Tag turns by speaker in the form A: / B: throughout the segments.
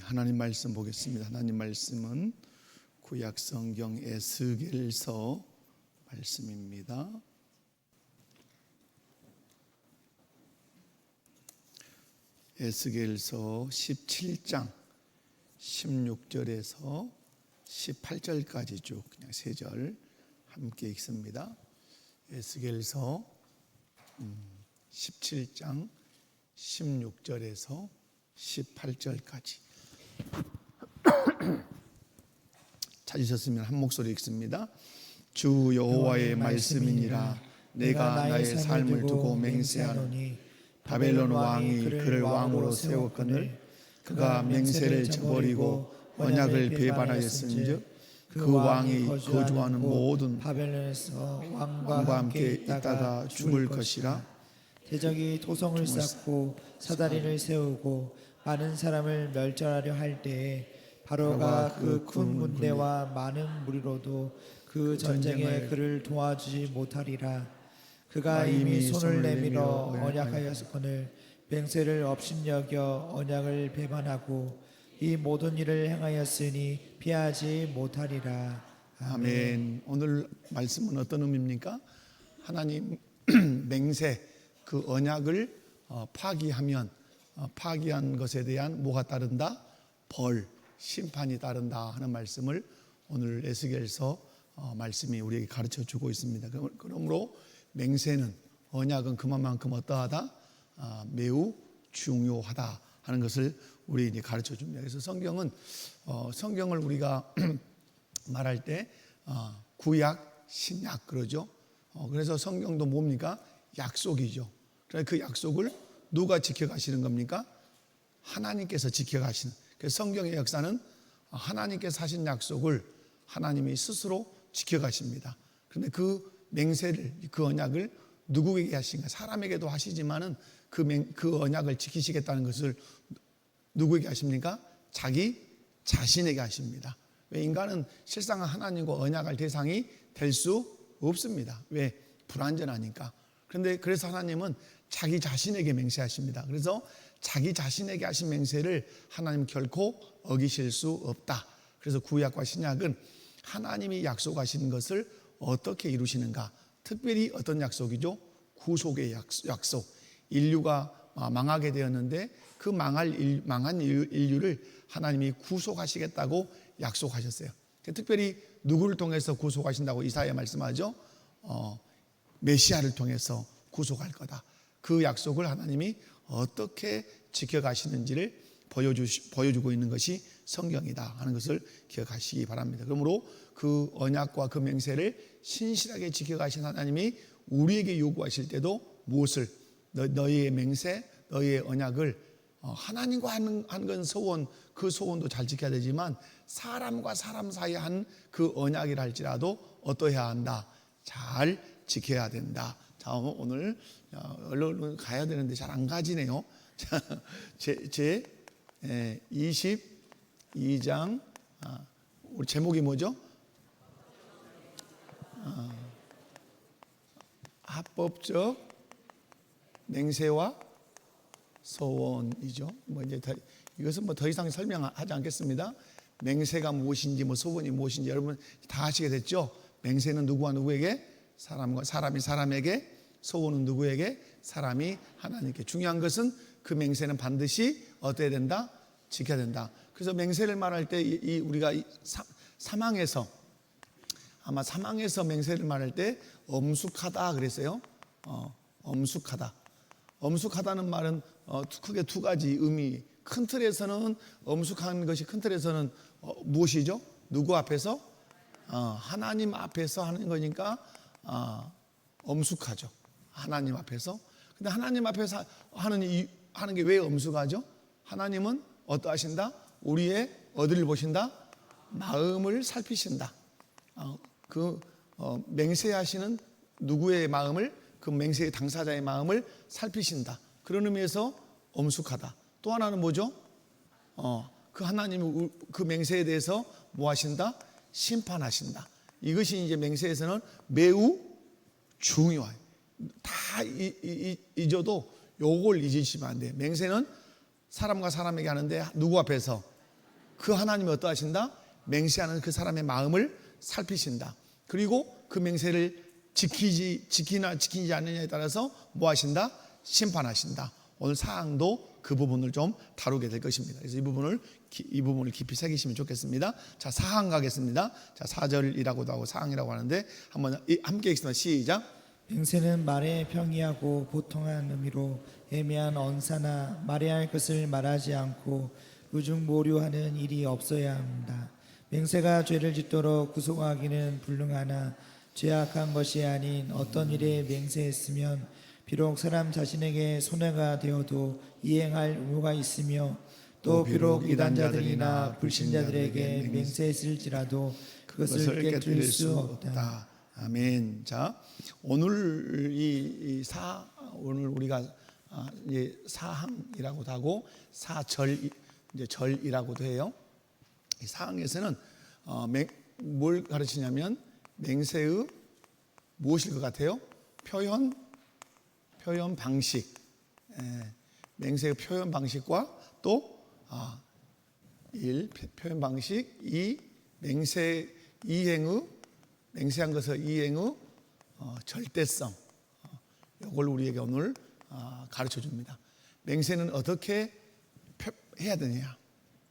A: 하나님 말씀 보겠습니다. 하나님 말씀은 구약 성경 에스겔서 말씀입니다. 에스겔서 17장 16절에서 18절까지 쭉 그냥 세 절 함께 읽습니다. 에스겔서 17장 16절에서 18절까지 찾으셨으면 한 목소리 읽습니다. 주 여호와의 말씀이니라. 내가 나의 삶을 두고 맹세하노니 바벨론 왕이 그를 왕으로 세웠거늘 그가 맹세를 저버리고 언약을 배반하였은즉 그 왕이 거주하는 모든
B: 바벨론에서
A: 왕과 함께 있다가 죽을 것이라.
B: 대적이 토성을 쌓고 사다리를 세우고 많은 사람을 멸절하려 할 때에 바로가 그 큰 군대와 많은 무리로도 그 전쟁에 그를 도와주지 못하리라. 그가 이미 손을 내밀어 언약하였거늘 맹세를 업신여겨 언약을 배반하고 이 모든 일을 행하였으니 피하지 못하리라.
A: 아멘. 오늘 말씀은 어떤 의미입니까? 하나님 맹세 그 언약을 파기하면 파기한 것에 대한 뭐가 따른다? 벌, 심판이 따른다 하는 말씀을 오늘 에스겔서 말씀이 우리에게 가르쳐 주고 있습니다. 그러므로 맹세는 언약은 그만큼 어떠하다? 매우 중요하다 하는 것을 우리 이제 가르쳐 줍니다. 그래서 성경을 우리가 말할 때 구약, 신약 그러죠. 그래서 성경도 뭡니까? 약속이죠. 그래서 그 약속을 누가 지켜가시는 겁니까? 하나님께서 지켜가시는. 그래서 성경의 역사는 하나님께서 하신 약속을 하나님이 스스로 지켜가십니다. 그런데 그 맹세를, 그 언약을 누구에게 하신가? 사람에게도 하시지만은 그 언약을 지키시겠다는 것을 누구에게 하십니까? 자기 자신에게 하십니다. 왜? 인간은 실상 하나님과 언약할 대상이 될 수 없습니다. 왜? 불완전하니까. 그런데 그래서 하나님은 자기 자신에게 맹세하십니다. 그래서 자기 자신에게 하신 맹세를 하나님 결코 어기실 수 없다. 그래서 구약과 신약은 하나님이 약속하신 것을 어떻게 이루시는가? 특별히 어떤 약속이죠? 구속의 약속. 인류가 망하게 되었는데 그 망한 인류를 하나님이 구속하시겠다고 약속하셨어요. 특별히 누구를 통해서 구속하신다고 이사야 말씀하죠? 메시아를 통해서 구속할 거다. 그 약속을 하나님이 어떻게 지켜가시는지를 보여주고 있는 것이 성경이다 하는 것을 기억하시기 바랍니다. 그러므로 그 언약과 그 맹세를 신실하게 지켜가신 하나님이 우리에게 요구하실 때도 무엇을? 너희의 맹세, 너희의 언약을 하나님과 하는 건 소원, 그 소원도 잘 지켜야 되지만 사람과 사람 사이에 한 그 언약이라 할지라도 어떠해야 한다? 잘 지켜야 된다. 자, 오늘 얼른 가야 되는데 잘 안 가지네요. 제 22장 우리 제목이 뭐죠? 합법적 맹세와 소원이죠. 이것은 더 이상 설명하지 않겠습니다. 맹세가 무엇인지 소원이 무엇인지 여러분 다 아시게 됐죠? 맹세는 누구와 누구에게? 사람이 사람에게, 소원은 누구에게? 사람이 하나님께. 중요한 것은 그 맹세는 반드시 어때야 된다? 지켜야 된다. 그래서 맹세를 말할 때 우리가 사망에서 맹세를 말할 때 엄숙하다 그랬어요. 엄숙하다. 엄숙하다는 말은 크게 두 가지 의미. 큰 틀에서는 엄숙한 것이 큰 틀에서는 무엇이죠? 누구 앞에서? 하나님 앞에서 하는 거니까 엄숙하죠. 하나님 앞에서. 근데 하나님 앞에서 하는 게 왜 엄숙하죠? 하나님은 어떠하신다? 우리의 어디를 보신다? 마음을 살피신다. 맹세하시는 누구의 마음을? 그 맹세의 당사자의 마음을 살피신다. 그런 의미에서 엄숙하다. 또 하나는 뭐죠? 그 하나님이 그 맹세에 대해서 뭐 하신다? 심판하신다. 이것이 이제 맹세에서는 매우 중요해요. 다 잊어도 요걸 잊으시면 안 돼요. 맹세는 사람과 사람에게 하는데 누구 앞에서? 그 하나님이 어떠하신다? 맹세하는 그 사람의 마음을 살피신다. 그리고 그 맹세를 지키지 않느냐에 따라서 뭐 하신다? 심판하신다. 오늘 사항도 그 부분을 좀 다루게 될 것입니다. 그래서 이 부분을 깊이 새기시면 좋겠습니다. 자, 사항 가겠습니다. 자, 4절이라고도 하고 사항이라고 하는데 한번 함께 읽습니다. 시작.
B: 맹세는 말에 평이하고 보통한 의미로 애매한 언사나 말해야 할 것을 말하지 않고 의중보류하는 일이 없어야 합니다. 맹세가 죄를 짓도록 구속하기는 불능하나 죄악한 것이 아닌 어떤 일에 맹세했으면 비록 사람 자신에게 손해가 되어도 이행할 의무가 있으며 또 비록 이단자들이나 불신자들에게 맹세했을지라도 그것을 깨뜨릴 수 없다.
A: 아멘. 자, 오늘 오늘 우리가 사항이라고도 하고 절이라고도 해요. 이 사항에서는 뭘 가르치냐면 맹세의 무엇일 것 같아요? 표현 방식. 맹세의 표현 방식과 또 표현 방식, 맹세한 것의 이행의 절대성. 이걸 우리에게 오늘 가르쳐 줍니다. 맹세는 어떻게 해야 되냐?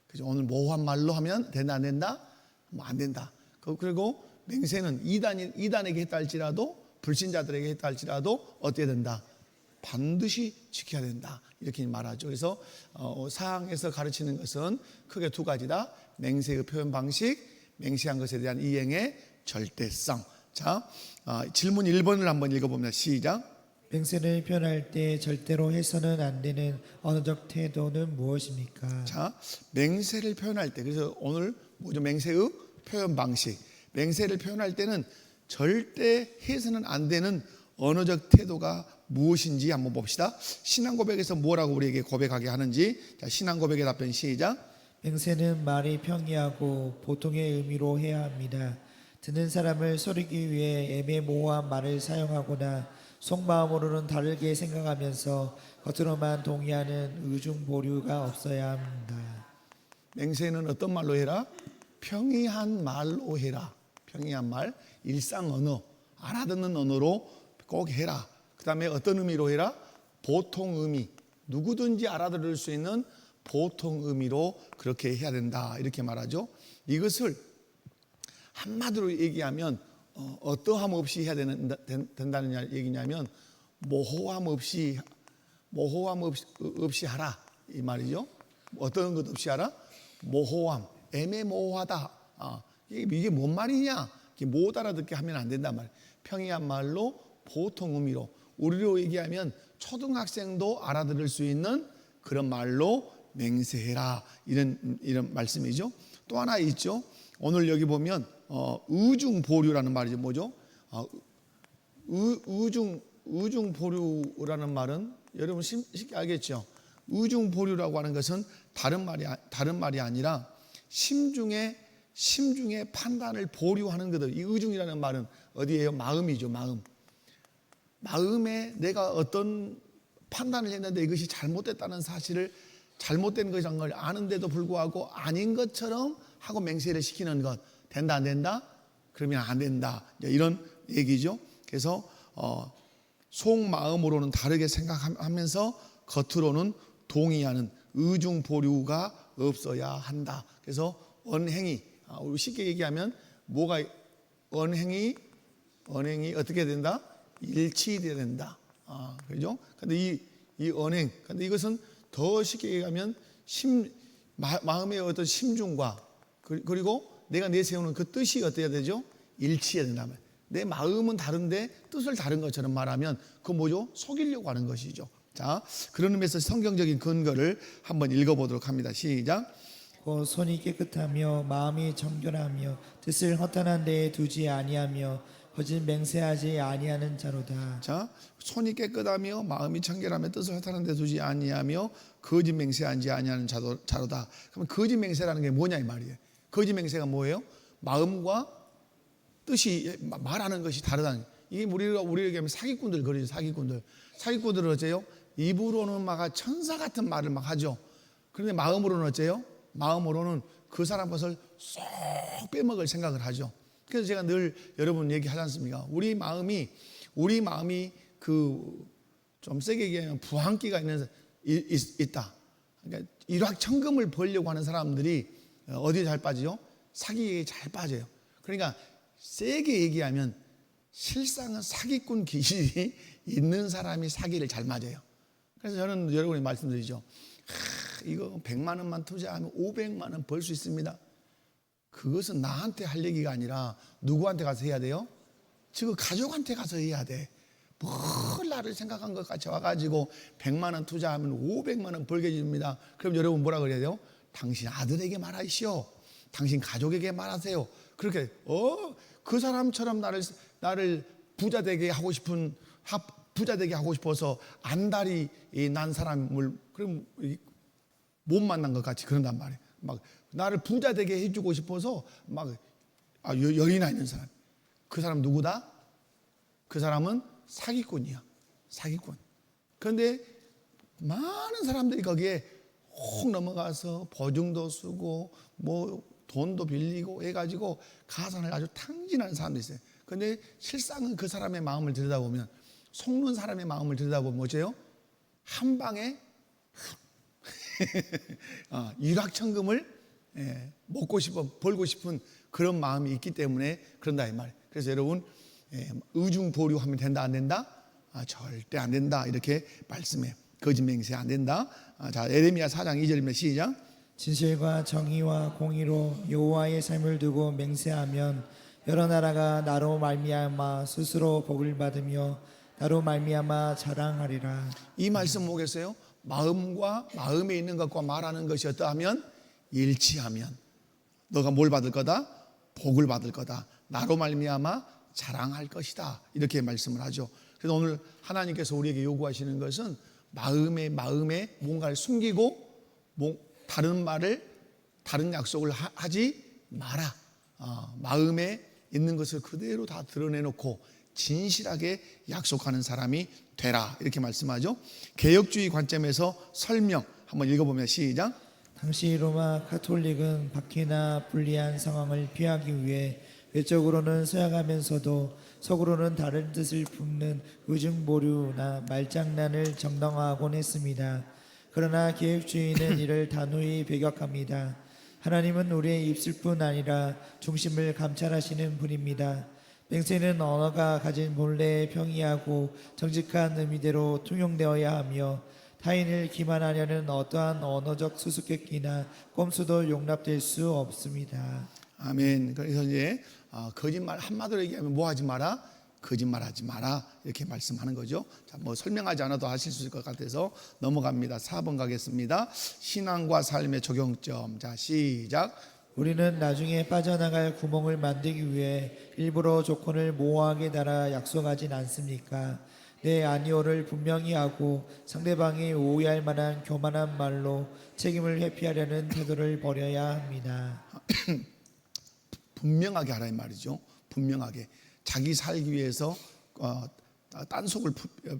A: 그죠? 오늘 모호한 말로 하면 된다 안 된다? 뭐 안 된다. 그리고 맹세는 이단에게 했다 할지라도 불신자들에게 했다 할지라도 어떻게 된다? 반드시 지켜야 된다. 이렇게 말하죠. 그래서 사항에서 가르치는 것은 크게 두 가지다. 맹세의 표현 방식, 맹세한 것에 대한 이행의 절대성. 자, 질문 1번을 한번 읽어봅니다. 시작.
B: 맹세를 표현할 때 절대로 해서는 안 되는 언어적 태도는 무엇입니까?
A: 자, 맹세를 표현할 때, 그래서 오늘 뭐죠? 맹세의 표현 방식. 맹세를 표현할 때는 절대 해서는 안 되는 언어적 태도가 무엇인지 한번 봅시다. 신앙 고백에서 뭐라고 우리에게 고백하게 하는지. 자, 신앙 고백의 답변 시작.
B: 맹세는 말이 평이하고 보통의 의미로 해야 합니다. 듣는 사람을 속이기 위해 애매모호한 말을 사용하거나 속마음으로는 다르게 생각하면서 겉으로만 동의하는 의중보류가 없어야 합니다.
A: 맹세는 어떤 말로 해라? 평이한 말로 해라. 평이한 말, 일상 언어, 알아듣는 언어로 꼭 해라. 그 다음에 어떤 의미로 해라? 보통 의미, 누구든지 알아들을 수 있는 보통 의미로 그렇게 해야 된다. 이렇게 말하죠. 이것을 한마디로 얘기하면 어떠함 없이 해야 된다는 얘기냐면 모호함 없이 하라 이 말이죠. 어떤 것 없이 하라? 모호함, 애매모호하다. 이게 뭔 말이냐? 못 알아듣게 하면 안 된단 말이에요. 평이한 말로 보통 의미로, 우리로 얘기하면 초등학생도 알아들을 수 있는 그런 말로 맹세해라, 이런 말씀이죠. 또 하나 있죠. 오늘 여기 보면 의중보류라는 말이죠. 뭐죠? 의중보류라는 말은 여러분 쉽게 알겠죠. 의중보류라고 하는 것은 다른 말이 아니라 심중에 판단을 보류하는 것들. 이 의중이라는 말은 어디예요? 마음이죠. 마음에 내가 어떤 판단을 했는데 이것이 잘못됐다는 사실을, 잘못된 것인 걸 아는데도 불구하고 아닌 것처럼 하고 맹세를 시키는 것. 된다 안 된다? 그러면 안 된다. 이런 얘기죠. 그래서 속마음으로는 다르게 생각하면서 겉으로는 동의하는 의중보류가 없어야 한다. 그래서 언행이, 쉽게 얘기하면 뭐가 언행이 어떻게 된다? 일치돼야 된다. 그죠? 근데 이 언행, 근데 이것은 더 쉽게 얘기하면 마음의 어떤 심중과 그리고 내가 내세우는 그 뜻이 어때야 되죠? 일치해야 된다면. 내 마음은 다른데 뜻을 다른 것처럼 말하면 그거 뭐죠? 속이려고 하는 것이죠. 자, 그런 의미에서 성경적인 근거를 한번 읽어보도록 합니다. 시작.
B: 손이 깨끗하며 마음이 정결하며 뜻을 허탄한 데에 두지 아니하며 거짓 맹세하지 아니하는 자로다.
A: 자, 손이 깨끗하며 마음이 청결하며 뜻을 허탄한 데 두지 아니하며 거짓 맹세하지 아니하는 자로다. 그러면 거짓 맹세라는 게 뭐냐 이 말이에요. 거짓 맹세가 뭐예요? 마음과 뜻이 말하는 것이 다르다는. 이게 우리에게 하면 사기꾼들 그러죠. 사기꾼들은 어째요? 입으로는 막 천사 같은 말을 막 하죠. 그런데 마음으로는 어째요? 마음으로는 그 사람 것을 쏙 빼먹을 생각을 하죠. 그래서 제가 늘 여러분 얘기하지 않습니까? 우리 마음이 그 좀 세게 얘기하면 부항기가 있다. 그러니까 일확천금을 벌려고 하는 사람들이 어디에 잘 빠지죠? 사기에 잘 빠져요. 그러니까 세게 얘기하면 실상은 사기꾼 기질이 있는 사람이 사기를 잘 맞아요. 그래서 저는 여러분이 말씀드리죠. 이거 100만 원만 투자하면 500만 원 벌 수 있습니다. 그것은 나한테 할 얘기가 아니라 누구한테 가서 해야 돼요? 지금 가족한테 가서 해야 돼. 뭘 나를 생각한 것 같이 와가지고 100만 원 투자하면 500만 원 벌게 해줍니다. 그럼 여러분 뭐라 그래야 돼요? 당신 아들에게 말하시오. 당신 가족에게 말하세요. 그렇게 그 사람처럼 나를 부자 되게 하고 싶어서 안달이 난 사람을 그럼 못 만난 것 같이 그런단 말이에요. 막 나를 부자 되게 해주고 싶어서 막 열이 나 있는 사람. 그 사람 누구다? 그 사람은 사기꾼이야. 사기꾼. 그런데 많은 사람들이 거기에 혹 넘어가서 보증도 쓰고 뭐 돈도 빌리고 해가지고 가산을 아주 탕진하는 사람도 있어요. 그런데 실상은 그 사람의 마음을 들여다보면, 속는 사람의 마음을 들여다보면 뭐죠? 한 방에 일확천금을 벌고 싶은 그런 마음이 있기 때문에 그런다 이 말이에요. 그래서 여러분 의중보류하면 된다 안 된다? 절대 안 된다 이렇게 말씀해요. 거짓 맹세 안 된다. 자, 예레미야 4장 2절입니다. 시작.
B: 진실과 정의와 공의로 여호와의 삶을 두고 맹세하면 여러 나라가 나로 말미암아 스스로 복을 받으며 나로 말미암아 자랑하리라.
A: 이 말씀 뭐겠어요? 마음에 있는 것과 말하는 것이 어떠하면 일치하면 너가 뭘 받을 거다? 복을 받을 거다. 나로 말미암아 자랑할 것이다. 이렇게 말씀을 하죠. 그래서 오늘 하나님께서 우리에게 요구하시는 것은 마음에 뭔가를 숨기고 다른 약속을 하지 마라. 마음에 있는 것을 그대로 다 드러내놓고 진실하게 약속하는 사람이 되라. 이렇게 말씀하죠. 개혁주의 관점에서 설명 한번 읽어보면 시작.
B: 당시 로마 가톨릭은 박해나 불리한 상황을 피하기 위해 외적으로는 서약하면서도 속으로는 다른 뜻을 품는 의중보류나 말장난을 정당화하곤 했습니다. 그러나 개혁주의는 이를 단호히 배격합니다. 하나님은 우리의 입술뿐 아니라 중심을 감찰하시는 분입니다. 맹세는 언어가 가진 본래의 평이하고 정직한 의미대로 통용되어야 하며 타인을 기만하려는 어떠한 언어적 수수께끼나 꼼수도 용납될 수 없습니다.
A: 아멘. 그래서 이제 거짓말 한마디로 얘기하면 뭐 하지 마라? 거짓말하지 마라. 이렇게 말씀하는 거죠. 자, 뭐 설명하지 않아도 하실 수 있을 것 같아서 넘어갑니다. 4번 가겠습니다. 신앙과 삶의 적용점. 자, 시작.
B: 우리는 나중에 빠져나갈 구멍을 만들기 위해 일부러 조건을 모호하게 달아 약속하진 않습니까? 내 아니오를 분명히 하고 상대방이 오해할 만한 교만한 말로 책임을 회피하려는 태도를 버려야 합니다.
A: 분명하게 하라 이 말이죠. 분명하게. 자기 살기 위해서 딴속을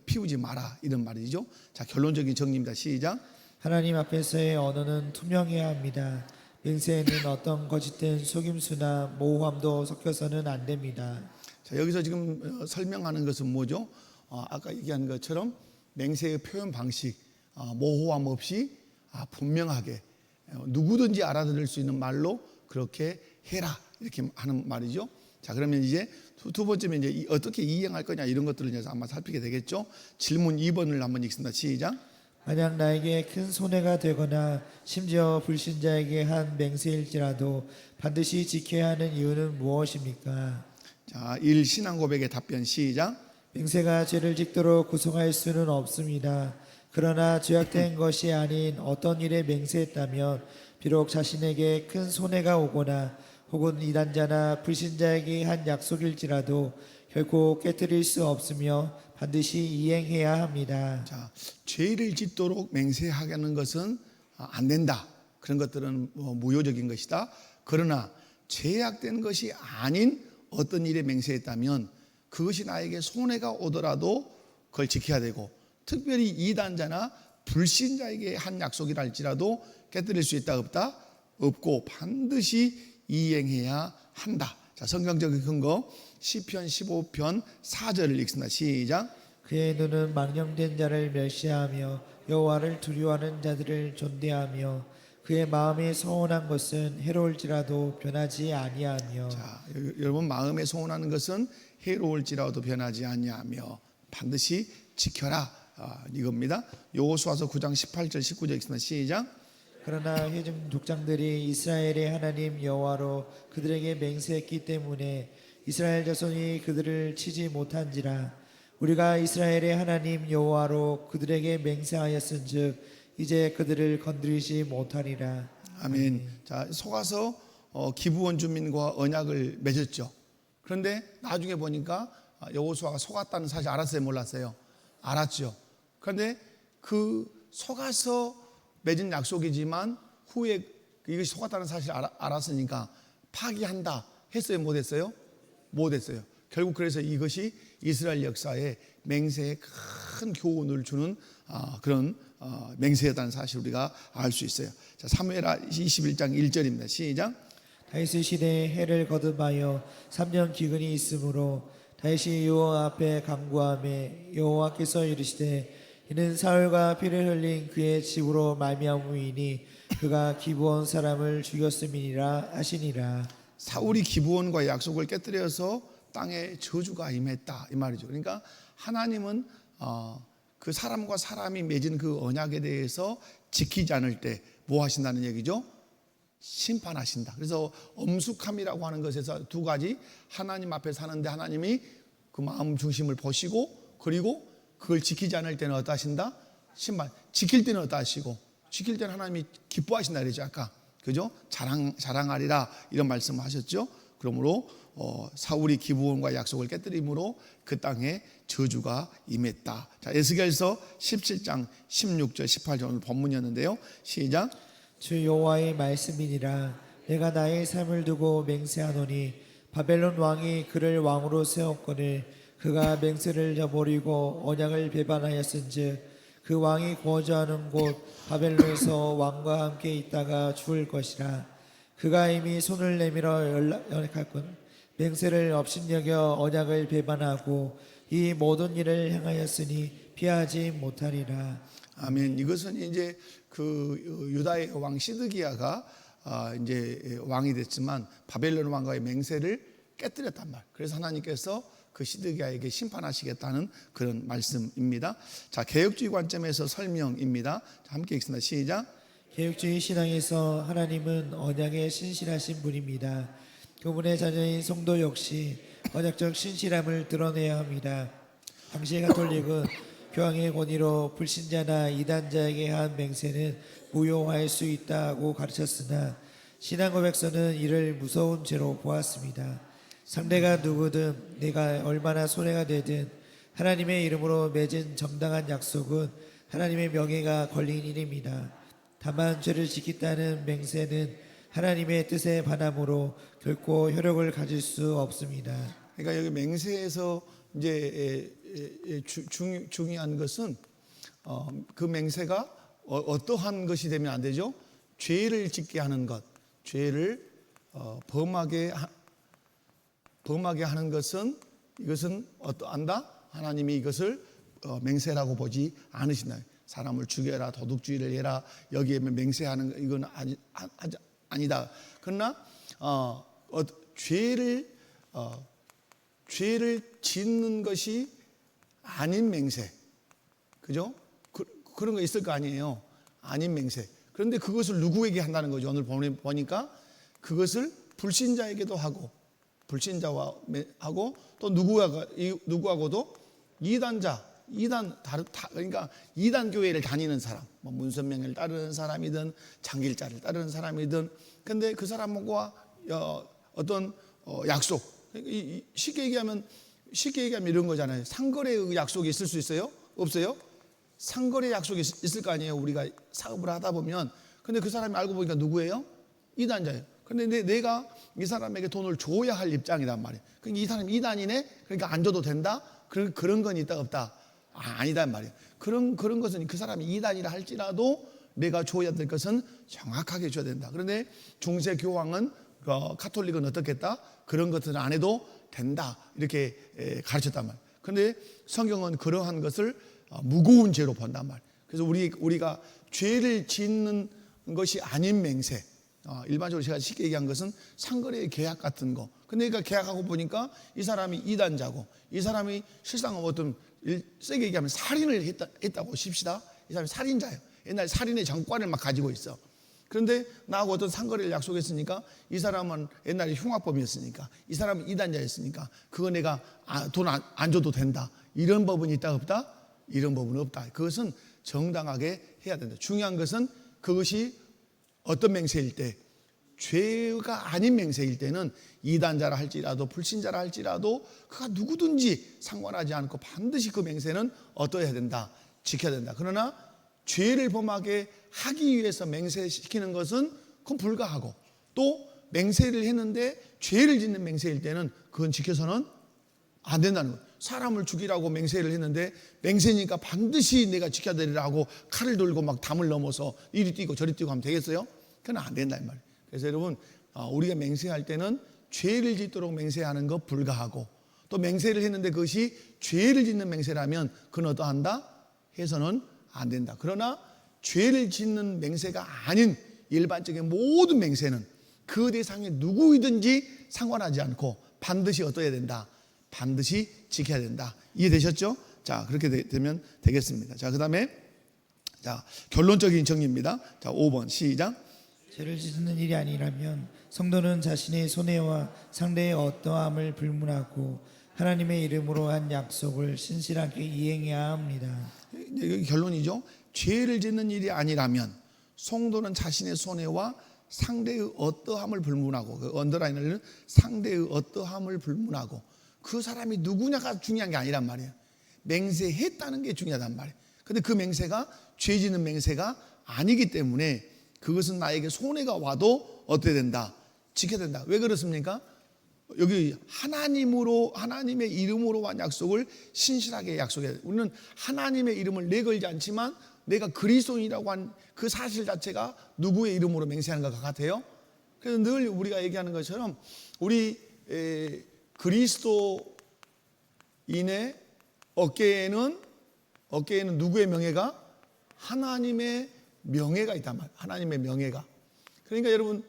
A: 피우지 마라 이런 말이죠. 자, 결론적인 정리입니다. 시작.
B: 하나님 앞에서의 언어는 투명해야 합니다. 맹세에는 어떤 거짓된 속임수나 모호함도 섞여서는 안 됩니다.
A: 자, 여기서 지금 설명하는 것은 뭐죠? 아까 얘기한 것처럼 맹세의 표현 방식, 모호함 없이 분명하게 누구든지 알아들을 수 있는 말로 그렇게 해라 이렇게 하는 말이죠. 자, 그러면 이제 두 번째는 이제 어떻게 이행할 거냐 이런 것들을 이제 아마 살피게 되겠죠. 질문 2번을 한번 읽습니다. 시작.
B: 만약 나에게 큰 손해가 되거나 심지어 불신자에게 한 맹세일지라도 반드시 지켜야 하는 이유는 무엇입니까?
A: 자, 1. 신앙 고백의 답변 시작.
B: 맹세가 죄를 짓도록 구속할 수는 없습니다. 그러나 죄악된 것이 아닌 어떤 일에 맹세했다면 비록 자신에게 큰 손해가 오거나 혹은 이단자나 불신자에게 한 약속일지라도 결코 깨뜨릴 수 없으며 반드시 이행해야 합니다.
A: 자, 죄를 짓도록 맹세하는 것은 안 된다. 그런 것들은 무효적인 것이다. 그러나 죄악된 것이 아닌 어떤 일에 맹세했다면 그것이 나에게 손해가 오더라도 그걸 지켜야 되고, 특별히 이단자나 불신자에게 한 약속이라 할지라도 깨뜨릴 수 있다 없다? 없고 반드시 이행해야 한다. 자, 성경적인 근거 시편 15편 4절을 읽습니다. 시작.
B: 그의 눈은 망령된 자를 멸시하며 여호와를 두려워하는 자들을 존대하며 그의 마음에 소원한 것은 해로울지라도 변하지 아니하며.
A: 자, 여러분 마음에 소원하는 것은 해로울지라도 변하지 아니하며 반드시 지켜라. 이겁니다. 여호수아서 9장 18절 19절 읽습니다. 시작.
B: 그러나 회중 족장들이 이스라엘의 하나님 여호와로 그들에게 맹세했기 때문에 이스라엘 자손이 그들을 치지 못한지라. 우리가 이스라엘의 하나님 여호와로 그들에게 맹세하였은즉 이제 그들을 건드리지 못하리라.
A: 아멘. 자, 속아서 기브온 주민과 언약을 맺었죠. 그런데 나중에 보니까 여호수아가 속았다는 사실 알았어요, 몰랐어요? 알았죠. 그런데 그 속아서 맺은 약속이지만 후에 이것이 속았다는 사실 알았으니까 파기한다 했어요, 못했어요? 못했어요. 결국 그래서 이것이 이스라엘 역사에 맹세에 큰 교훈을 주는 그런 맹세였다는 사실 우리가 알 수 있어요. 자, 사무엘하 21장 1절입니다. 시작.
B: 다윗의 시대에 해를 거듭하여 3년 기근이 있으므로 다윗이 여호와 앞에 간구하매 여호와께서 이르시되 이는 사울과 피를 흘린 그의 집으로 말미암음이니 그가 기브온 사람을 죽였음이니라 하시니라.
A: 사울이 기브온과 약속을 깨뜨려서 땅에 저주가 임했다 이 말이죠. 그러니까 하나님은 그 사람과 사람이 맺은 그 언약에 대해서 지키지 않을 때 뭐 하신다는 얘기죠? 심판하신다. 그래서 엄숙함이라고 하는 것에서 두 가지, 하나님 앞에 사는데 하나님이 그 마음 중심을 보시고, 그리고 그걸 지키지 않을 때는 어떠하신다? 심판. 지킬 때는 어떠하시고, 지킬 때는 하나님이 기뻐하신다 그랬죠 아까. 그죠? 자랑하리라 이런 말씀을 하셨죠. 그러므로 사울이 기브온과 약속을 깨뜨림으로 그 땅에 저주가 임했다. 자, 에스겔서 17장 16절 18절 오늘 본문이었는데요. 시작.
B: 주 여호와의 말씀이니라. 내가 나의 삶을 두고 맹세하노니 바벨론 왕이 그를 왕으로 세웠거늘 그가 맹세를 저버리고 언약을 배반하였은즉 그 왕이 거주하는 곳 바벨론에서 왕과 함께 있다가 죽을 것이라. 그가 이미 손을 내밀어 연약할 것 맹세를 업신여겨 언약을 배반하고 이 모든 일을 행하였으니 피하지 못하리라.
A: 아멘. 이것은 이제 그 유다의 왕 시드기야가 이제 왕이 됐지만 바벨론 왕과의 맹세를 깨뜨렸단 말. 그래서 하나님께서 그 시드기야에게 심판하시겠다는 그런 말씀입니다. 자, 개혁주의 관점에서 설명입니다. 자, 함께 읽습니다. 시작.
B: 개혁주의 신앙에서 하나님은 언약에 신실하신 분입니다. 그분의 자녀인 성도 역시 언약적 신실함을 드러내야 합니다. 당시 가톨릭은 교황의 권위로 불신자나 이단자에게 한 맹세는 무효할 수 있다고 가르쳤으나 신앙고백서는 이를 무서운 죄로 보았습니다. 상대가 누구든 내가 얼마나 손해가 되든 하나님의 이름으로 맺은 정당한 약속은 하나님의 명예가 걸린 일입니다. 다만 죄를 지켰다는 맹세는 하나님의 뜻에 반함으로 결코 효력을 가질 수 없습니다.
A: 그러니까 여기 맹세에서 이제 중요한 것은 그 맹세가 어떠한 것이 되면 안 되죠? 죄를 짓게 하는 것, 죄를 범하게 하는 것은 이것은 어떠한다? 하나님이 이것을 맹세라고 보지 않으신다. 사람을 죽여라, 도둑질을 해라, 여기에 맹세하는 것 이건 아니다. 그러나 죄를 짓는 것이 아닌 맹세, 그죠? 그런 거 있을 거 아니에요. 아닌 맹세. 그런데 그것을 누구에게 한다는 거죠? 오늘 보니까 그것을 불신자에게도 하고, 불신자와 하고 또 누구하고도 그러니까 이단 교회를 다니는 사람, 뭐 문선명을 따르는 사람이든 장길자를 따르는 사람이든, 근데 그 사람과 어떤 약속, 쉽게 얘기하면 이런 거잖아요. 상거래의 약속이 있을 수 있어요? 없어요? 상거래 약속이 있을 거 아니에요. 우리가 사업을 하다 보면. 근데 그 사람이 알고 보니까 누구예요? 이단자예요. 근데 내가 이 사람에게 돈을 줘야 할 입장이란 말이에요. 그러니까 이 사람이 이단이네? 그러니까 안 줘도 된다? 그런 건 있다 없다? 아니단 말이에요. 그런 것은 그 사람이 이단이라 할지라도 내가 줘야 될 것은 정확하게 줘야 된다. 그런데 중세 교황은 카톨릭은 어떻겠다? 그런 것들은 안 해도 된다. 이렇게 가르쳤단 말이에요. 그런데 성경은 그러한 것을 무거운 죄로 본단 말이에요. 그래서 우리가 죄를 짓는 것이 아닌 맹세, 일반적으로 제가 쉽게 얘기한 것은 상거래 계약 같은 거. 근데 그러니까 계약하고 보니까 이 사람이 이단자고 이 사람이 실상 어떤 세게 얘기하면 살인을 했다고 칩시다. 이 사람이 살인자예요. 옛날 살인의 전과를 막 가지고 있어. 그런데 나하고 어떤 상거래를 약속했으니까 이 사람은 옛날에 흉악범이었으니까 이 사람은 이단자였으니까 그거 내가 돈 안 줘도 된다. 이런 법은 있다 없다? 이런 법은 없다. 그것은 정당하게 해야 된다. 중요한 것은 그것이 어떤 맹세일 때, 죄가 아닌 맹세일 때는 이단자라 할지라도 불신자라 할지라도 그가 누구든지 상관하지 않고 반드시 그 맹세는 어떠해야 된다? 지켜야 된다. 그러나 죄를 범하게 하기 위해서 맹세시키는 것은 그건 불가하고, 또 맹세를 했는데 죄를 짓는 맹세일 때는 그건 지켜서는 안 된다는 거예요. 사람을 죽이라고 맹세를 했는데 맹세니까 반드시 내가 지켜야 되리라고 칼을 들고 막 담을 넘어서 이리 뛰고 저리 뛰고 하면 되겠어요? 그건 안 된다 이 말이에요. 그래서 여러분, 우리가 맹세할 때는 죄를 짓도록 맹세하는 것 불가하고, 또 맹세를 했는데 그것이 죄를 짓는 맹세라면 그건 어떠한다? 해서는 안 된다. 그러나 죄를 짓는 맹세가 아닌 일반적인 모든 맹세는 그 대상에 누구이든지 상관하지 않고 반드시 어떠해야 된다? 반드시 지켜야 된다. 이해되셨죠? 자, 그렇게 되면 되겠습니다. 자, 그 다음에 결론적인 정리입니다. 자, 5번 시작.
B: 죄를 짓는 일이 아니라면 성도는 자신의 손해와 상대의 어떠함을 불문하고 하나님의 이름으로 한 약속을 신실하게 이행해야 합니다.
A: 여기 결론이죠. 죄를 짓는 일이 아니라면 성도는 자신의 손해와 상대의 어떠함을 불문하고, 그 언더라인을 상대의 어떠함을 불문하고, 그 사람이 누구냐가 중요한 게 아니란 말이에요. 맹세했다는 게 중요하단 말이에요. 근데 그 맹세가 죄 짓는 맹세가 아니기 때문에 그것은 나에게 손해가 와도 어떻게 된다? 지켜야 된다. 왜 그렇습니까? 여기 하나님의 이름으로 한 약속을 신실하게 약속해야 돼요. 우리는 하나님의 이름을 내걸지 않지만 내가 그리스도인이라고 한 그 사실 자체가 누구의 이름으로 맹세하는 것 같아요? 그래서 늘 우리가 얘기하는 것처럼 우리 그리스도인의 어깨에는 누구의 명예가? 하나님의 명예가 있단 말이에요. 하나님의 명예가. 그러니까 여러분,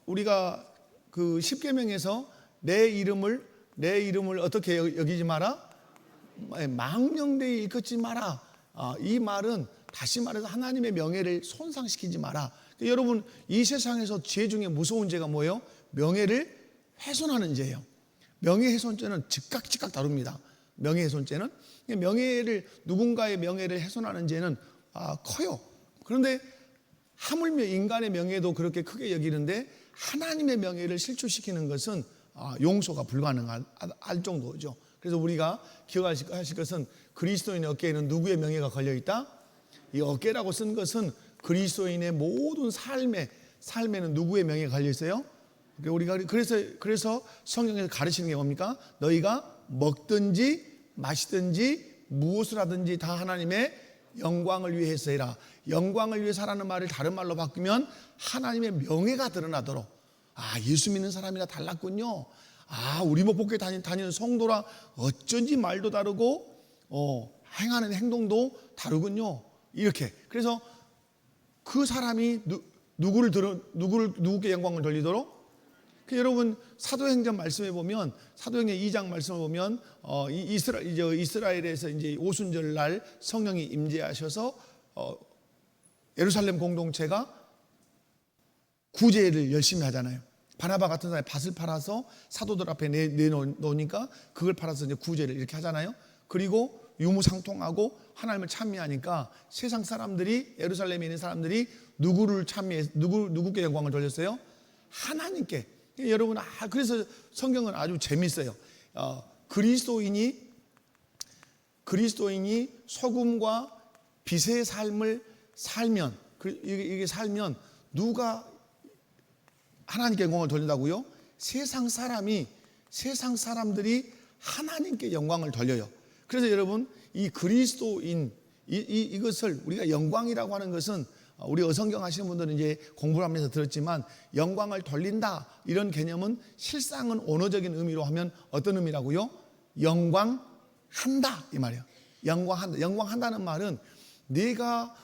A: 우리가 그 10계명에서 내 이름을 어떻게 여기지 마라? 망령되이 일컫지 마라. 이 말은 다시 말해서 하나님의 명예를 손상시키지 마라. 그러니까 여러분, 이 세상에서 죄 중에 무서운 죄가 뭐예요? 명예를 훼손하는 죄예요. 명예훼손죄는 즉각 다룹니다. 명예훼손죄는 누군가의 명예를 훼손하는 죄는 커요. 그런데 하물며 인간의 명예도 그렇게 크게 여기는데 하나님의 명예를 실추시키는 것은 용서가 불가능할 정도죠. 그래서 우리가 기억하실 것은 그리스도인의 어깨에는 누구의 명예가 걸려있다? 이 어깨라고 쓴 것은 그리스도인의 모든 삶에는 누구의 명예가 걸려있어요? 우리가 그래서 성경에서 가르치는 게 뭡니까? 너희가 먹든지 마시든지 무엇을 하든지 다 하나님의 영광을 위해서 해라. 영광을 위해서라는 말을 다른 말로 바꾸면 하나님의 명예가 드러나도록. 예수 믿는 사람이라 달랐군요. 우리 목복교회 다니는 성도라 어쩐지 말도 다르고 행하는 행동도 다르군요. 이렇게. 그래서 그 사람이 누구께 영광을 돌리도록? 여러분, 사도행전 말씀해 보면, 사도행전 2장 말씀을 보면 이스라엘에서 이제 오순절 날 성령이 임재하셔서 예루살렘 공동체가 구제를 열심히 하잖아요. 바나바 같은 사람이 밭을 팔아서 사도들 앞에 내놓으니까 그걸 팔아서 이제 구제를 이렇게 하잖아요. 그리고 유무상통하고 하나님을 찬미하니까 세상 사람들이, 예루살렘에 있는 사람들이 누구께 영광을 돌렸어요? 하나님께. 여러분, 그래서 성경은 아주 재밌어요. 그리스도인이 소금과 빛의 삶을 살면, 이게 살면 누가 하나님께 영광을 돌린다고요? 세상 사람들이 하나님께 영광을 돌려요. 그래서 여러분, 이 그리스도인, 이것을 우리가 영광이라고 하는 것은 우리 어성경 하시는 분들은 이제 공부를 하면서 들었지만 영광을 돌린다 이런 개념은 실상은 언어적인 의미로 하면 어떤 의미라고요? 영광한다 이 말이에요. 영광한다. 영광한다는 말은 내가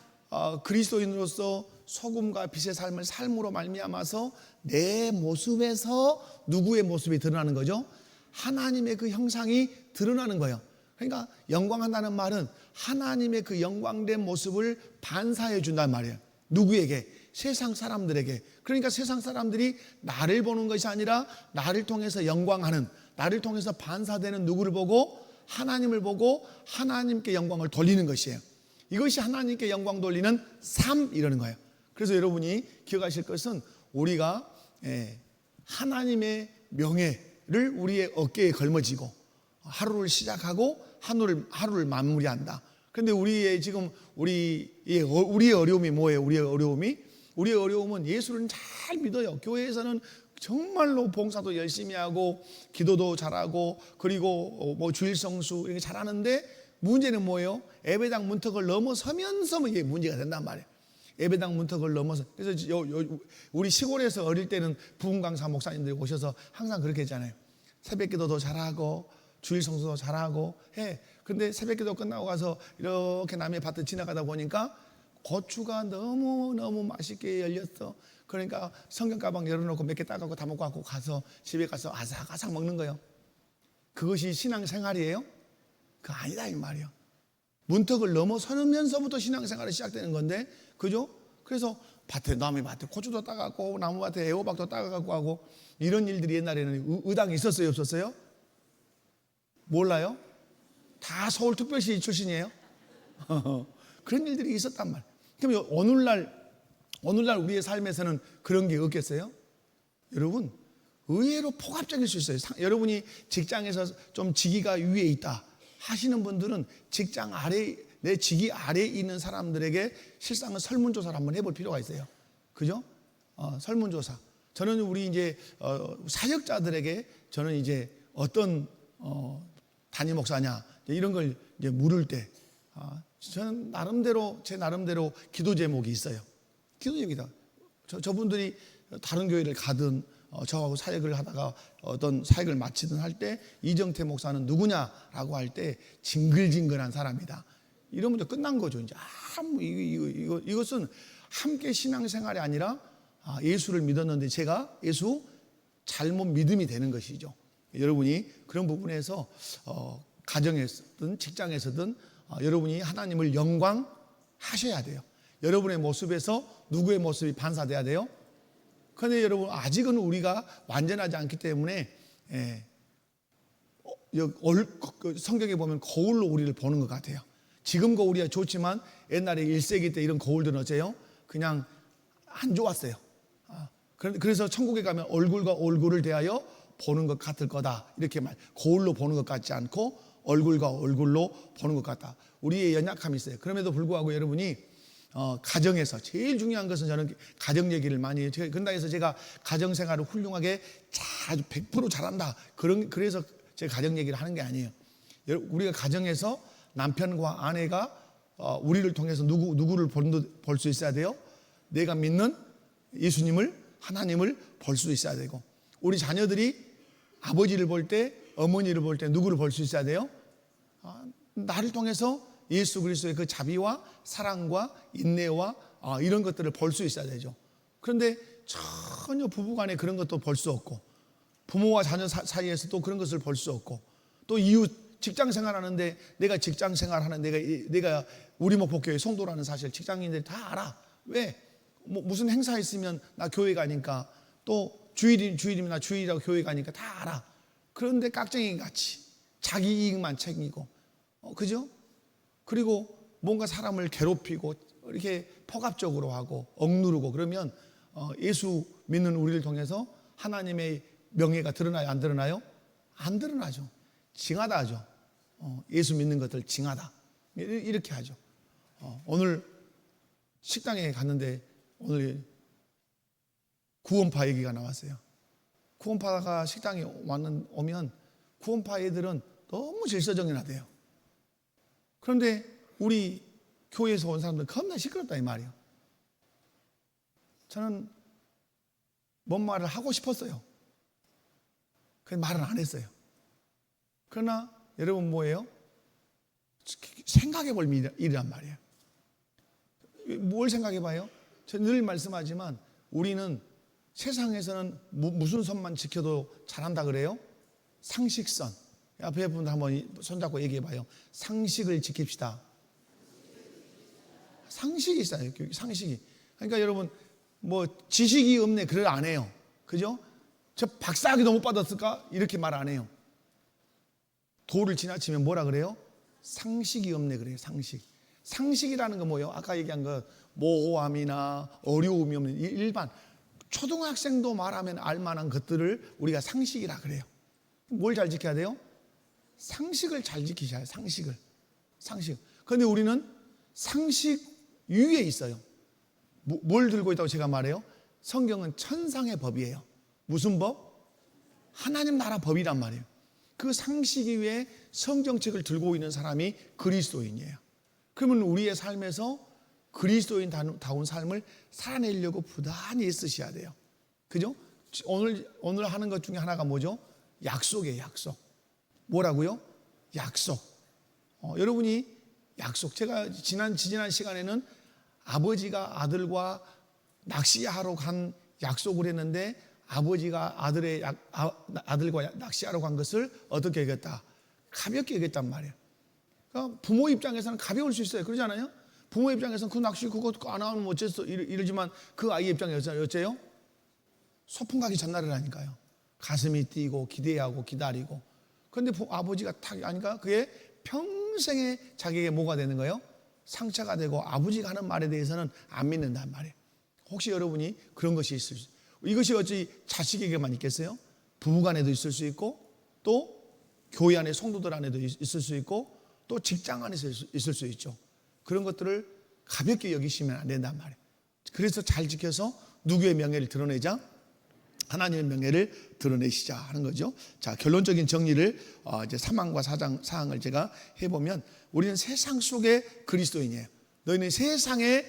A: 그리스도인으로서 소금과 빛의 삶을 삶으로 말미암아서 내 모습에서 누구의 모습이 드러나는 거죠? 하나님의 그 형상이 드러나는 거예요. 그러니까 영광한다는 말은 하나님의 그 영광된 모습을 반사해 준단 말이에요. 누구에게? 세상 사람들에게. 그러니까 세상 사람들이 나를 보는 것이 아니라 나를 통해서 영광하는, 나를 통해서 반사되는 누구를 보고? 하나님을 보고 하나님께 영광을 돌리는 것이에요. 이것이 하나님께 영광 돌리는 삶 이러는 거예요. 그래서 여러분이 기억하실 것은 우리가 하나님의 명예를 우리의 어깨에 걸머쥐고 하루를 시작하고 하루를 마무리한다. 그런데 우리의 지금 우리의 어려움이 뭐예요? 우리의 어려움은 예수를 잘 믿어요. 교회에서는 정말로 봉사도 열심히 하고 기도도 잘하고 그리고 뭐 주일 성수 이렇게 잘하는데 문제는 뭐예요? 예배당 문턱을 넘어서면서 이게 문제가 된단 말이에요. 예배당 문턱을 넘어서. 그래서 우리 시골에서 어릴 때는 부흥 강사 목사님들이 오셔서 항상 그렇게 했잖아요. 새벽기도도 잘하고 주일 성수도 잘하고 해. 근데 새벽기도 끝나고 가서 이렇게 남의 밭을 지나가다 보니까 고추가 너무 맛있게 열렸어. 그러니까 성경 가방 열어놓고 몇 개 따가고 다 먹고 갖고 가서 집에 가서 아삭아삭 먹는 거예요. 그것이 신앙생활이에요? 그거 아니다 이 말이에요. 문턱을 넘어서면서부터 신앙생활이 시작되는 건데, 그죠? 그래서 남의 밭에 고추도 따가고 나무밭에 애호박도 따가고 하고 이런 일들이 옛날에는 의당이 있었어요, 없었어요? 몰라요? 다 서울특별시 출신이에요. 그런 일들이 있었단 말이에요. 그럼 오늘날 우리의 삶에서는 그런 게 없겠어요? 여러분, 의외로 폭압적일 수 있어요. 여러분이 직장에서 좀 직위가 위에 있다 하시는 분들은 직장 아래, 내 직위 아래에 있는 사람들에게 실상은 설문조사를 한번 해볼 필요가 있어요. 그죠? 설문조사. 저는 우리 이제 사역자들에게 저는 이제 어떤 담임 목사냐 이런 걸 이제 물을 때 저는 제 나름대로 기도 제목이 있어요. 기도 제목이다. 저분들이 다른 교회를 가든 저하고 사역을 하다가 어떤 사역을 마치든 할 때 이정태 목사는 누구냐라고 할 때 징글징글한 사람이다. 이러면 끝난 거죠. 이제 이것은 함께 신앙생활이 아니라 예수를 믿었는데 제가 예수 잘못 믿음이 되는 것이죠. 여러분이 그런 부분에서 가정에서든 직장에서든 여러분이 하나님을 영광하셔야 돼요. 여러분의 모습에서 누구의 모습이 반사돼야 돼요? 그런데 여러분 아직은 우리가 완전하지 않기 때문에 성경에 보면 거울로 우리를 보는 것 같아요. 지금 거울이 좋지만 옛날에 1세기 때 이런 거울들은 어째요? 그냥 안 좋았어요. 그래서 천국에 가면 얼굴과 얼굴을 대하여 보는 것 같을 거다 이렇게 거울로 보는 것 같지 않고 얼굴과 얼굴로 보는 것 같다. 우리의 연약함이 있어요. 그럼에도 불구하고 여러분이 가정에서 제일 중요한 것은 저는 가정 얘기를 많이 해요. 근당에서 제가 가정생활을 훌륭하게 아주 100% 잘한다 그래서 제가 가정 얘기를 하는 게 아니에요. 우리가 가정에서 남편과 아내가 우리를 통해서 누구를 볼 수 있어야 돼요? 내가 믿는 예수님을 하나님을 볼 수 있어야 되고 우리 자녀들이 아버지를 볼 때 어머니를 볼 때 누구를 볼 수 있어야 돼요? 나를 통해서 예수 그리스도의 그 자비와 사랑과 인내와 이런 것들을 볼 수 있어야 되죠. 그런데 전혀 부부간에 그런 것도 볼 수 없고 부모와 자녀 사이에서 또 그런 것을 볼 수 없고 또 이웃 직장 생활하는데 내가 직장 생활하는 내가 우리 목포교회 성도라는 사실 직장인들이 다 알아. 왜? 무슨 행사 있으면 나 교회 가니까 또 주일이면 나 주일이라고 교회 가니까 다 알아. 그런데 깍쟁이 같이 자기 이익만 챙기고 그죠? 그리고 뭔가 사람을 괴롭히고 이렇게 폭압적으로 하고 억누르고 그러면 예수 믿는 우리를 통해서 하나님의 명예가 드러나요? 안 드러나요? 안 드러나죠. 징하다 하죠. 예수 믿는 것들 징하다 이렇게 하죠. 오늘 식당에 갔는데 오늘 구원파 얘기가 나왔어요. 구원파가 식당에 오면 구원파 애들은 너무 질서정연하대요. 그런데 우리 교회에서 온 사람들 겁나 시끄럽다 이 말이에요. 저는 뭔 말을 하고 싶었어요. 그래서 말은 안 했어요. 그러나 여러분 뭐예요? 생각해 볼 일이란 말이에요. 뭘 생각해 봐요? 제가 늘 말씀하지만 우리는 세상에서는 무슨 선만 지켜도 잘한다 그래요? 상식선. 앞에 분들 한번 손잡고 얘기해 봐요. 상식을 지킵시다. 상식이 있어요. 상식이. 그러니까 여러분 뭐 지식이 없네 그걸 안 해요. 그죠? 저 박사학위도 못 받았을까? 이렇게 말 안 해요. 도를 지나치면 뭐라 그래요? 상식이 없네 그래요. 상식. 상식이라는 건 뭐예요? 아까 얘기한 거 모호함이나 어려움이 없는 일반 초등학생도 말하면 알만한 것들을 우리가 상식이라 그래요. 뭘 잘 지켜야 돼요? 상식을 잘 지키셔야 해요. 상식을. 상식. 그런데 우리는 상식 위에 있어요. 뭘 들고 있다고 제가 말해요? 성경은 천상의 법이에요. 무슨 법? 하나님 나라 법이란 말이에요. 그 상식 위에 성경책을 들고 있는 사람이 그리스도인이에요. 그러면 우리의 삶에서 그리스도인다운 삶을 살아내려고 부단히 애쓰셔야 돼요. 그죠? 오늘 하는 것 중에 하나가 뭐죠? 약속이에요. 약속. 뭐라고요? 약속. 여러분이 약속. 제가 지난 시간에는 아버지가 아들과 낚시하러 간 약속을 했는데 아버지가 아들과 낚시하러 간 것을 어떻게 여겼다? 가볍게 여겼단 말이에요. 그러니까 부모 입장에서는 가벼울 수 있어요. 그러지 않아요? 부모 입장에서는 그 낚시 그거 안 하면 어째서 이러지만 그 아이 입장에서는 어째요? 소풍 가기 전날이라니까요. 가슴이 뛰고 기대하고 기다리고. 그런데 아버지가 탁 하니까 그게 평생에 자기에게 뭐가 되는 거예요? 상처가 되고 아버지가 하는 말에 대해서는 안 믿는단 말이에요. 혹시 여러분이 그런 것이 있을 수 있어요. 이것이 어찌 자식에게만 있겠어요? 부부간에도 있을 수 있고 또 교회 안에 성도들 안에도 있을 수 있고 또 직장 안에서 있을 수 있죠. 그런 것들을 가볍게 여기시면 안 된단 말이에요. 그래서 잘 지켜서 누구의 명예를 드러내자? 하나님의 명예를 드러내시자 하는 거죠. 자, 결론적인 정리를 이제 3항과 4항을 제가 해보면 우리는 세상 속의 그리스도인이에요. 너희는 세상의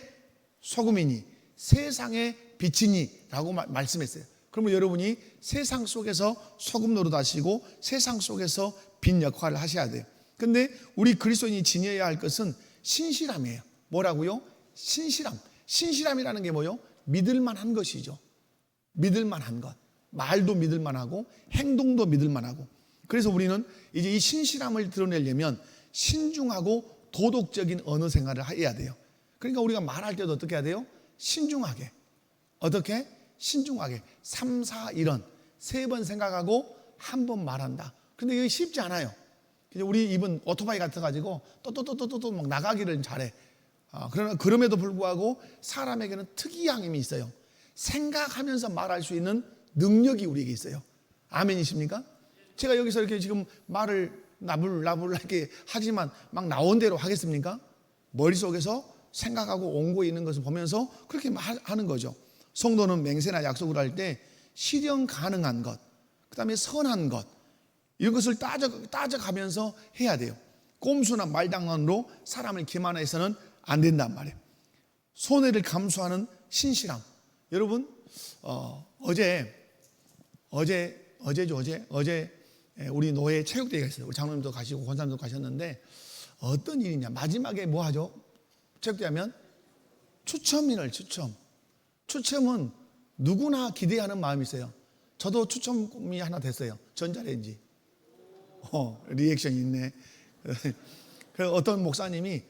A: 소금이니 세상의 빛이니 라고 말씀했어요. 그러면 여러분이 세상 속에서 소금 노릇하시고 세상 속에서 빛 역할을 하셔야 돼요. 근데 우리 그리스도인이 지녀야 할 것은 신실함이에요. 뭐라고요? 신실함. 신실함이라는 게 뭐요? 믿을만한 것이죠. 믿을만한 것. 말도 믿을만하고 행동도 믿을만하고. 그래서 우리는 이제 이 신실함을 드러내려면 신중하고 도덕적인 언어 생활을 해야 돼요. 그러니까 우리가 말할 때도 어떻게 해야 돼요? 신중하게. 어떻게? 신중하게. 3, 4, 1원. 3번 생각하고 한 번 말한다. 근데 이게 쉽지 않아요. 우리 입은 오토바이 같아가지고 또 막 나가기를 잘해. 그러나 그럼에도 불구하고 사람에게는 특이한 힘이 있어요. 생각하면서 말할 수 있는 능력이 우리에게 있어요. 아멘이십니까? 제가 여기서 이렇게 지금 말을 나불나불 이렇게 하지만 막 나온 대로 하겠습니까? 머릿속에서 생각하고 온고에 있는 것을 보면서 그렇게 하는 거죠. 성도는 맹세나 약속을 할 때 실현 가능한 것, 그 다음에 선한 것, 이런 것을 따져가면서 해야 돼요. 꼼수나 말장난으로 사람을 기만해서는 안 된단 말이에요. 손해를 감수하는 신실함. 여러분, 어제 우리 노예 체육대회가 있어요. 우리 장로님도 가시고 권사님도 가셨는데 어떤 일이냐? 마지막에 뭐 하죠? 체육대회하면 추첨인을 추첨은 누구나 기대하는 마음이 있어요. 저도 추첨이 하나 됐어요. 전자레인지. 리액션이 있네. 그래서 어떤 목사님이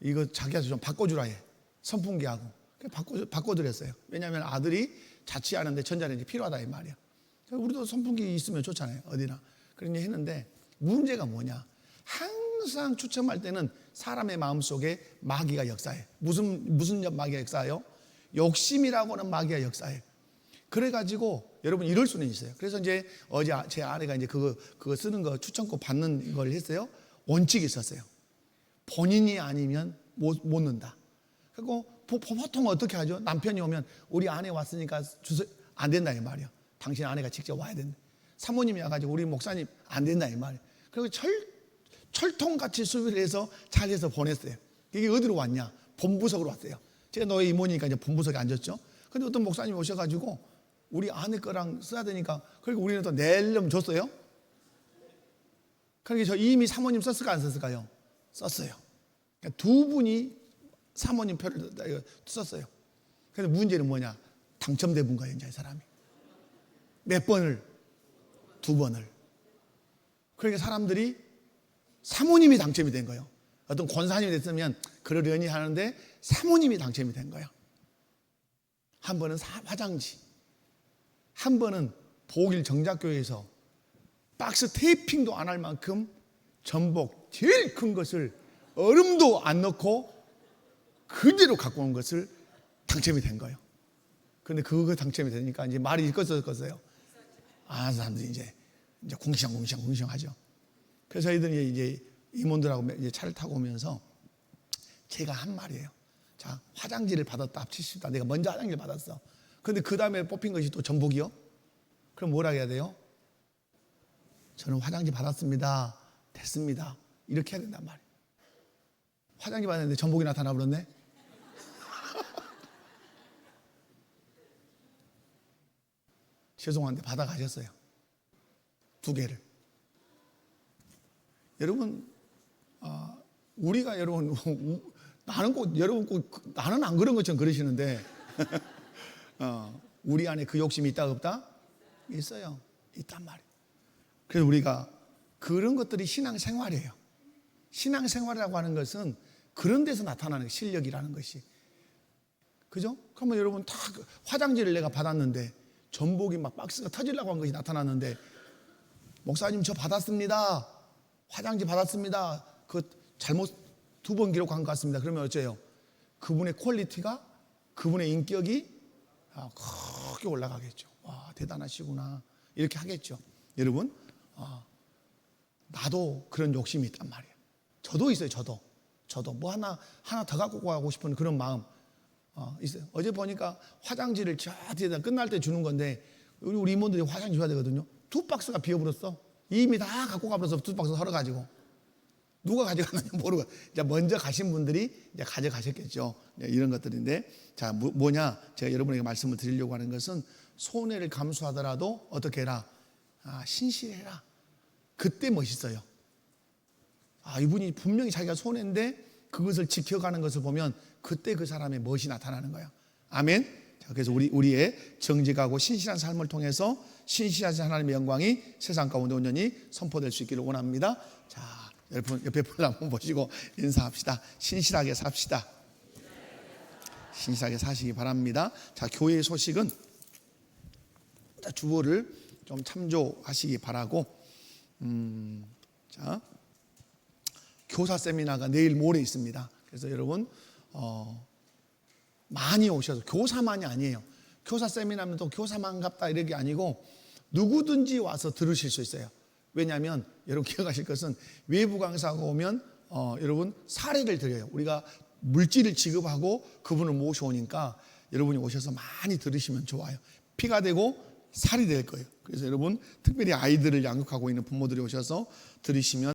A: 이거 자기한테 좀 바꿔주라 해. 선풍기하고. 바꿔드렸어요. 왜냐하면 아들이 자취하는데 전자레인지 필요하다 이 말이야. 우리도 선풍기 있으면 좋잖아요. 어디나. 그런 얘기 했는데 문제가 뭐냐. 항상 추첨할 때는 사람의 마음속에 마귀가 역사해. 무슨 마귀가 역사해요? 욕심이라고는 마귀가 역사해. 그래가지고 여러분 이럴 수는 있어요. 그래서 이제 어제 제 아내가 이제 그거 쓰는 거 추천권 받는 걸 했어요. 원칙이 있었어요. 본인이 아니면 못 넣는다. 그리고 보통 어떻게 하죠? 남편이 오면 우리 아내 왔으니까 주세요. 안 된다 이 말이야. 당신 아내가 직접 와야 된다. 사모님이 와가지고 우리 목사님 안 된다 이 말이야. 그리고 철통같이 수비를 해서 잘해서 보냈어요. 이게 어디로 왔냐? 본부석으로 왔어요. 제가 너의 이모니까 이제 본부석에 앉았죠. 근데 어떤 목사님이 오셔가지고 우리 아내 거랑 써야 되니까, 그리고 우리는 또 낼름 줬어요. 그러니까 저 이미 사모님 썼을까 안 썼을까요? 썼어요. 그러니까 두 분이 사모님 표를 썼어요. 근데 문제는 뭐냐? 당첨돼 본 거예요, 이제 이 사람이. 몇 번을? 2번을. 그러니까 사람들이 사모님이 당첨이 된 거예요. 어떤 권사님이 됐으면 그러려니 하는데 사모님이 당첨이 된 거예요. 한 번은 화장지, 한 번은 보길 정작교회에서 박스 테이핑도 안 할 만큼 전복 제일 큰 것을 얼음도 안 넣고 그대로 갖고 온 것을 당첨이 된 거예요. 그런데 그거 당첨이 되니까 이제 말이 껐어요. 아, 사람들이 이제 궁시렁 하죠. 그래서 저희들이 이제 임원들하고 이제 차를 타고 오면서 제가 한 말이에요. 자, 화장지를 받았다 합치십시다. 내가 먼저 화장지를 받았어. 근데 그 다음에 뽑힌 것이 또 전복이요? 그럼 뭐라 해야 돼요? 저는 화장지 받았습니다. 됐습니다. 이렇게 해야 된단 말이에요. 화장지 받았는데 전복이 나타나 버렸네? 죄송한데 받아가셨어요. 2개를. 여러분, 우리가 여러분, 여러분 나는 안 그런 것처럼 그러시는데, 우리 안에 그 욕심이 있다, 없다? 있어요. 있단 말이에요. 그래서 우리가 그런 것들이 신앙생활이에요. 신앙생활이라고 하는 것은 그런 데서 나타나는 실력이라는 것이. 그죠? 그러면 여러분 다 화장지를 내가 받았는데 전복이 막 박스가 터지려고 한 것이 나타났는데, 목사님 저 받았습니다. 화장지 받았습니다. 그 잘못 2번 기록한 것 같습니다. 그러면 어째요? 그분의 퀄리티가, 그분의 인격이 크게 올라가겠죠. 와, 대단하시구나. 이렇게 하겠죠. 여러분, 나도 그런 욕심이 있단 말이에요. 저도 있어요. 저도 뭐 하나 더 갖고 가고 싶은 그런 마음 있어요. 어제 보니까 화장지를 저 뒤에다 끝날 때 주는 건데, 우리 이모들이 화장지 줘야 되거든요. 2박스가 비어버렸어. 이미 다 갖고 가버려서 2박스 헐어가지고. 누가 가져갔는지 모르고 이제 먼저 가신 분들이 이제 가져가셨겠죠. 이런 것들인데, 자, 뭐냐? 제가 여러분에게 말씀을 드리려고 하는 것은, 손해를 감수하더라도 어떻게 해라? 신실해라. 그때 멋있어요. 이분이 분명히 자기가 손해인데 그것을 지켜가는 것을 보면 그때 그 사람의 멋이 나타나는 거예요. 아멘. 자, 그래서 우리의 정직하고 신실한 삶을 통해서 신실하신 하나님의 영광이 세상 가운데 온전히 선포될 수 있기를 원합니다. 자, 여러분 옆에 분을 한번 보시고 인사합시다. 신실하게 삽시다. 신실하게 사시기 바랍니다. 자, 교회의 소식은 주보를 좀 참조하시기 바라고, 자, 교사 세미나가 내일 모레 있습니다. 그래서 여러분 많이 오셔서, 교사만이 아니에요. 교사 세미나면 또 교사만 같다 이런 게 아니고 누구든지 와서 들으실 수 있어요. 왜냐하면 여러분 기억하실 것은, 외부 강사가 오면 여러분 사례를 드려요. 우리가 물질을 지급하고 그분을 모셔오니까 여러분이 오셔서 많이 들으시면 좋아요. 피가 되고 살이 될 거예요. 그래서 여러분 특별히 아이들을 양육하고 있는 부모들이 오셔서 들으시면